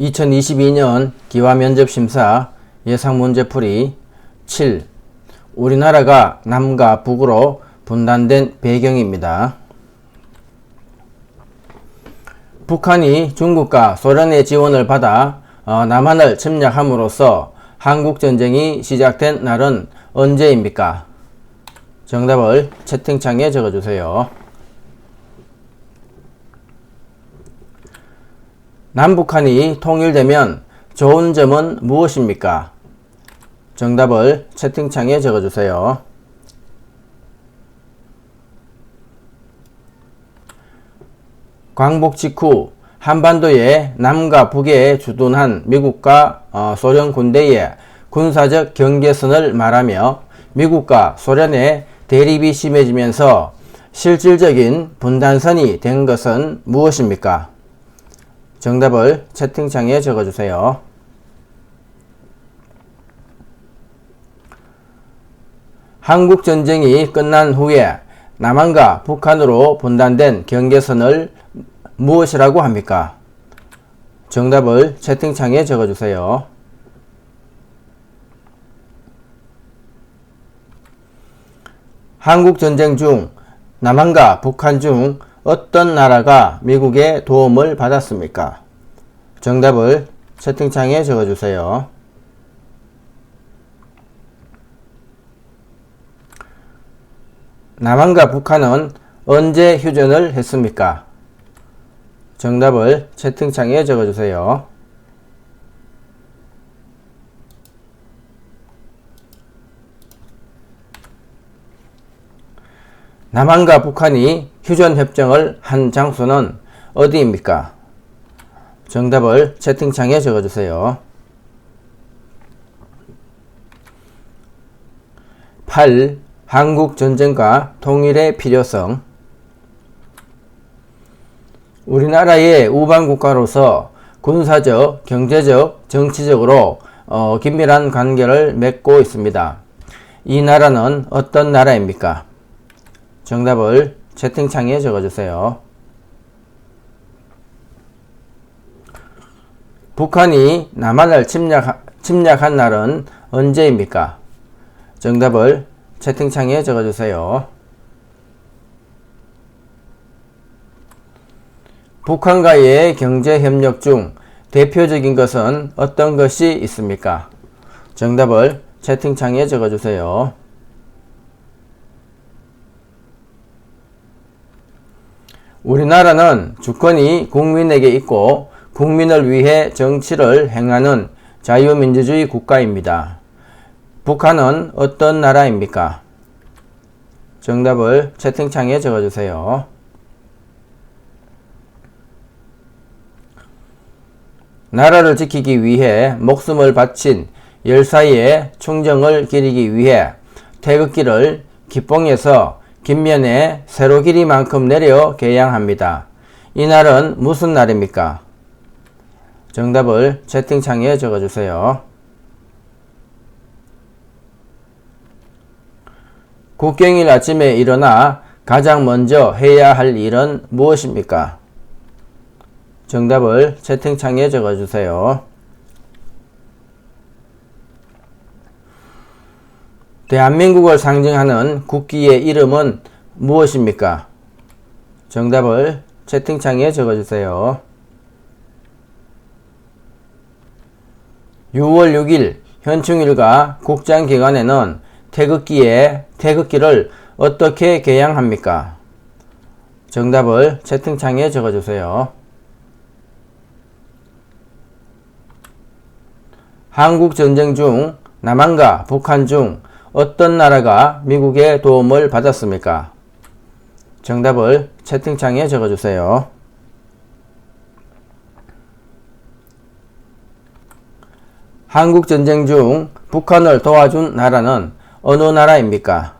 2022년 기화면접심사 예상문제풀이 7. 우리나라가 남과 북으로 분단된 배경입니다. 북한이 중국과 소련의 지원을 받아 남한을 침략함으로써 한국전쟁이 시작된 날은 언제입니까? 정답을 채팅창에 적어주세요. 남북한이 통일되면 좋은 점은 무엇입니까? 정답을 채팅창에 적어주세요. 광복 직후 한반도에 남과 북에 주둔한 미국과 소련 군대의 군사적 경계선을 말하며 미국과 소련의 대립이 심해지면서 실질적인 분단선이 된 것은 무엇입니까? 정답을 채팅창에 적어주세요. 한국전쟁이 끝난 후에 남한과 북한으로 분단된 경계선을 무엇이라고 합니까? 정답을 채팅창에 적어주세요. 한국전쟁 중 남한과 북한 중 어떤 나라가 미국의 도움을 받았습니까? 정답을 채팅창에 적어주세요. 남한과 북한은 언제 휴전을 했습니까? 정답을 채팅창에 적어주세요. 남한과 북한이 휴전협정을 한 장소는 어디입니까? 정답을 채팅창에 적어주세요. 8. 한국전쟁과 통일의 필요성. 우리나라의 우방국가로서 군사적, 경제적, 정치적으로 긴밀한 관계를 맺고 있습니다. 이 나라는 어떤 나라입니까? 정답을 채팅창에 적어주세요. 북한이 남한을 침략한 날은 언제입니까? 정답을 채팅창에 적어주세요. 북한과의 경제협력 중 대표적인 것은 어떤 것이 있습니까? 정답을 채팅창에 적어주세요. 우리나라는 주권이 국민에게 있고 국민을 위해 정치를 행하는 자유민주주의 국가입니다. 북한은 어떤 나라입니까? 정답을 채팅창에 적어주세요. 나라를 지키기 위해 목숨을 바친 열사의 충정을 기리기 위해 태극기를 기봉에서 김면에 세로 길이만큼 내려 개양합니다. 이 날은 무슨 날입니까? 정답을 채팅창에 적어주세요. 국경일 아침에 일어나 가장 먼저 해야 할 일은 무엇입니까? 정답을 채팅창에 적어주세요. 대한민국을 상징하는 국기의 이름은 무엇입니까? 정답을 채팅창에 적어주세요. 6월 6일 현충일과 국장기관에는 태극기를 어떻게 개양합니까? 정답을 채팅창에 적어주세요. 한국전쟁 중 남한과 북한 중 어떤 나라가 미국의 도움을 받았습니까? 정답을 채팅창에 적어주세요. 한국전쟁 중 북한을 도와준 나라는 어느 나라입니까?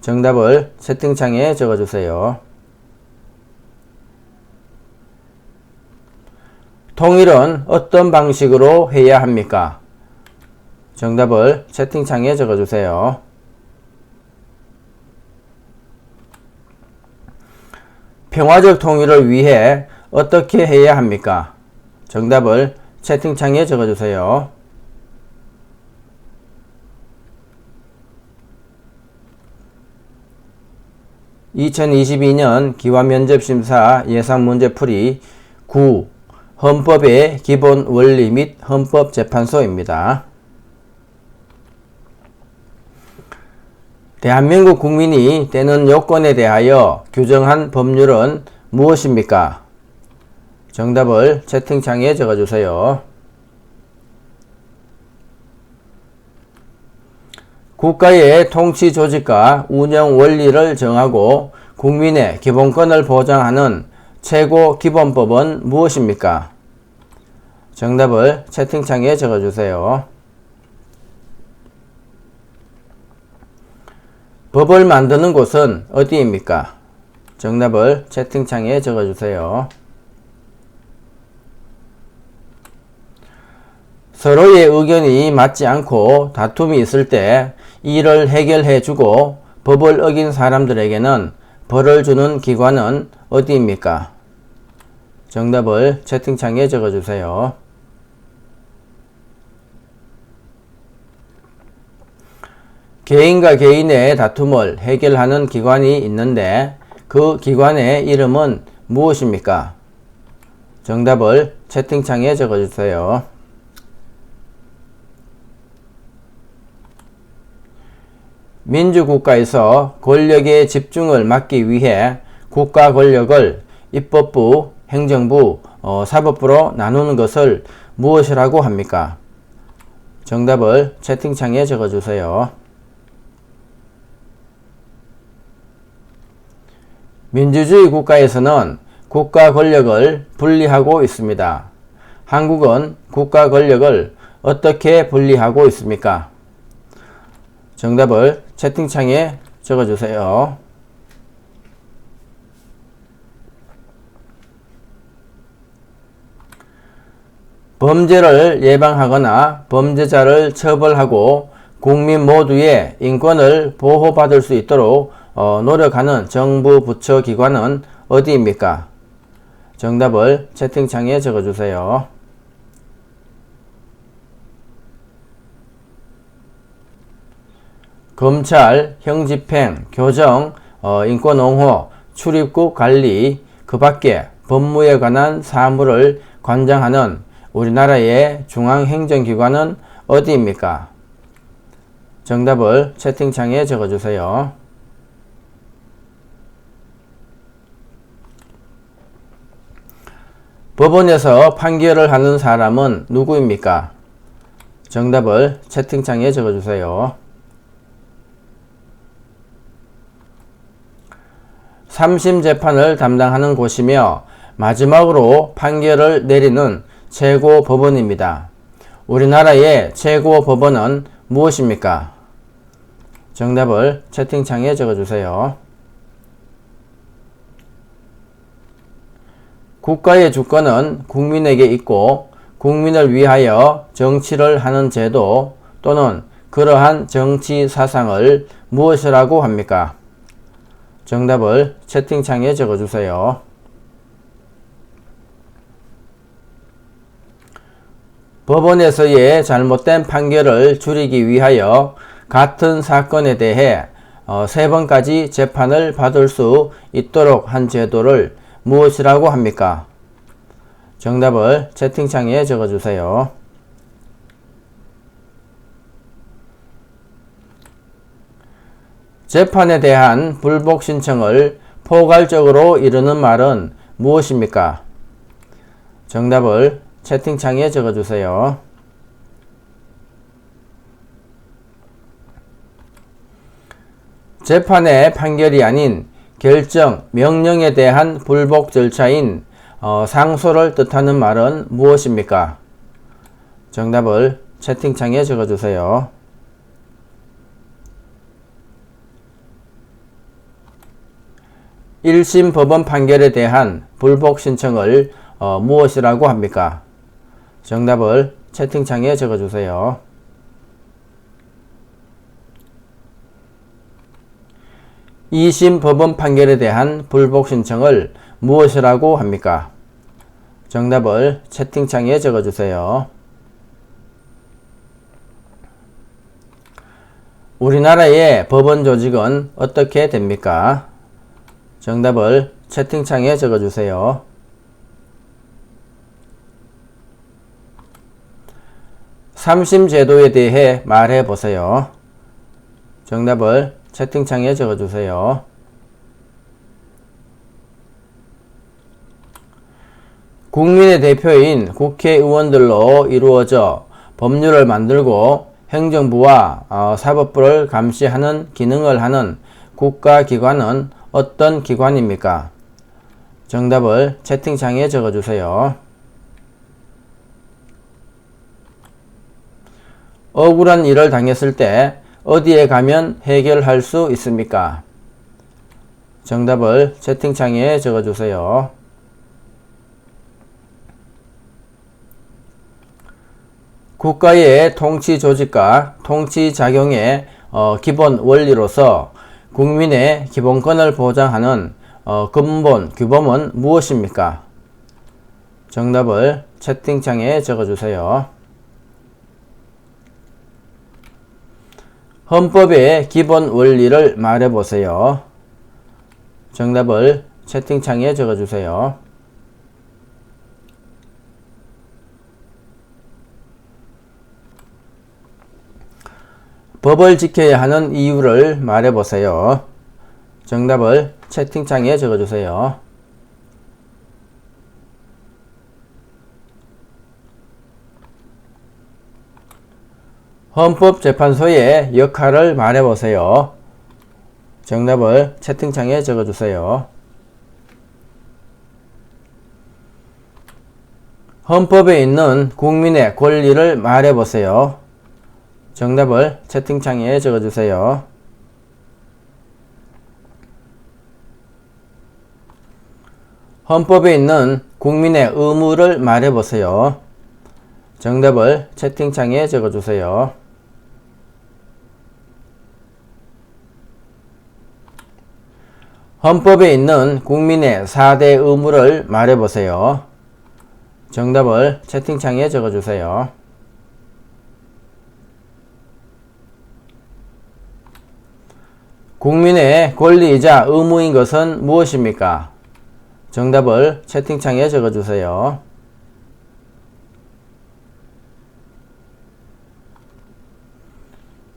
정답을 채팅창에 적어주세요. 통일은 어떤 방식으로 해야 합니까? 정답을 채팅창에 적어주세요. 평화적 통일을 위해 어떻게 해야 합니까? 정답을 채팅창에 적어주세요. (2022년) 기ዋ면접심사 예상문제풀이 9. 헌법의 기본 원리 및 헌법재판소입니다. 대한민국 국민이 되는 요건에 대하여 규정한 법률은 무엇입니까? 정답을 채팅창에 적어주세요. 국가의 통치 조직과 운영 원리를 정하고 국민의 기본권을 보장하는 최고 기본법은 무엇입니까? 정답을 채팅창에 적어주세요. 법을 만드는 곳은 어디입니까? 정답을 채팅창에 적어주세요. 서로의 의견이 맞지 않고 다툼이 있을 때 이를 해결해 주고 법을 어긴 사람들에게는 벌을 주는 기관은 어디입니까? 정답을 채팅창에 적어주세요. 개인과 개인의 다툼을 해결하는 기관이 있는데 그 기관의 이름은 무엇입니까? 정답을 채팅창에 적어주세요. 민주국가에서 권력의 집중을 막기 위해 국가 권력을 입법부, 행정부, 사법부로 나누는 것을 무엇이라고 합니까? 정답을 채팅창에 적어주세요. 민주주의 국가에서는 국가 권력을 분리하고 있습니다. 한국은 국가 권력을 어떻게 분리하고 있습니까? 정답을 채팅창에 적어주세요. 범죄를 예방하거나 범죄자를 처벌하고 국민 모두의 인권을 보호받을 수 있도록 노력하는 정부 부처 기관은 어디입니까? 정답을 채팅창에 적어주세요. 검찰, 형집행, 교정, 인권옹호, 출입국 관리, 그 밖에 법무에 관한 사무를 관장하는 우리나라의 중앙행정기관은 어디입니까? 정답을 채팅창에 적어주세요. 법원에서 판결을 하는 사람은 누구입니까? 정답을 채팅창에 적어주세요. 3심 재판을 담당하는 곳이며 마지막으로 판결을 내리는 최고 법원입니다. 우리나라의 최고 법원은 무엇입니까? 정답을 채팅창에 적어주세요. 국가의 주권은 국민에게 있고 국민을 위하여 정치를 하는 제도 또는 그러한 정치 사상을 무엇이라고 합니까? 정답을 채팅창에 적어주세요. 법원에서의 잘못된 판결을 줄이기 위하여 같은 사건에 대해 3번까지 재판을 받을 수 있도록 한 제도를 무엇이라고 합니까? 정답을 채팅창에 적어주세요. 재판에 대한 불복 신청을 포괄적으로 이루는 말은 무엇입니까? 정답을 채팅창에 적어주세요. 재판의 판결이 아닌 결정, 명령에 대한 불복 절차인 상소를 뜻하는 말은 무엇입니까? 정답을 채팅창에 적어주세요. (1심) 법원 판결에 대한 불복 신청을 무엇이라고 합니까? 정답을 채팅창에 적어주세요. (2심) 법원 판결에 대한 불복 신청을 무엇이라고 합니까? 정답을 채팅창에 적어주세요. 우리나라의 법원 조직은 어떻게 됩니까? 정답을 채팅창에 적어주세요. 삼심제도에 대해 말해보세요. 정답을 채팅창에 적어주세요. 국민의 대표인 국회의원들로 이루어져 법률을 만들고 행정부와 사법부를 감시하는 기능을 하는 국가기관은 어떤 기관입니까? 정답을 채팅창에 적어주세요. 억울한 일을 당했을 때 어디에 가면 해결할 수 있습니까? 정답을 채팅창에 적어주세요. 국가의 통치 조직과 통치 작용의 기본 원리로서 국민의 기본권을 보장하는 근본 규범은 무엇입니까? 정답을 채팅창에 적어주세요. 헌법의 기본 원리를 말해보세요. 정답을 채팅창에 적어주세요. 법을 지켜야 하는 이유를 말해보세요. 정답을 채팅창에 적어주세요. 헌법재판소의 역할을 말해보세요. 정답을 채팅창에 적어주세요. 헌법에 있는 국민의 권리를 말해보세요. 정답을 채팅창에 적어주세요. 헌법에 있는 국민의 의무를 말해보세요. 정답을 채팅창에 적어주세요. 헌법에 있는 국민의 4대 의무를 말해보세요. 정답을 채팅창에 적어주세요. 국민의 권리이자 의무인 것은 무엇입니까? 정답을 채팅창에 적어주세요.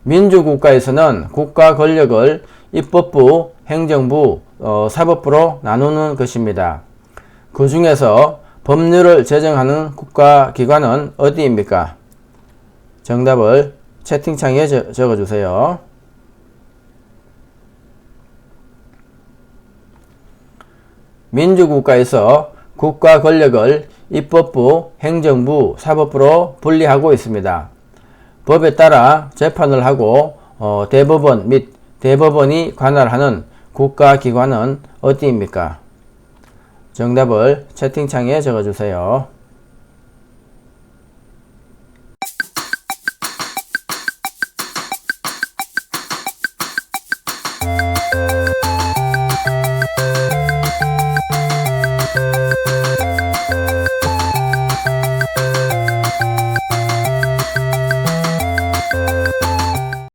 민주국가에서는 국가 권력을 입법부, 행정부, 사법부로 나누는 것입니다. 그 중에서 법률을 제정하는 국가기관은 어디입니까? 정답을 채팅창에 적어주세요. 민주국가에서 국가 권력을 입법부, 행정부, 사법부로 분리하고 있습니다. 법에 따라 재판을 하고 대법원 및 대법원이 관할하는 국가기관은 어디입니까? 정답을 채팅창에 적어주세요.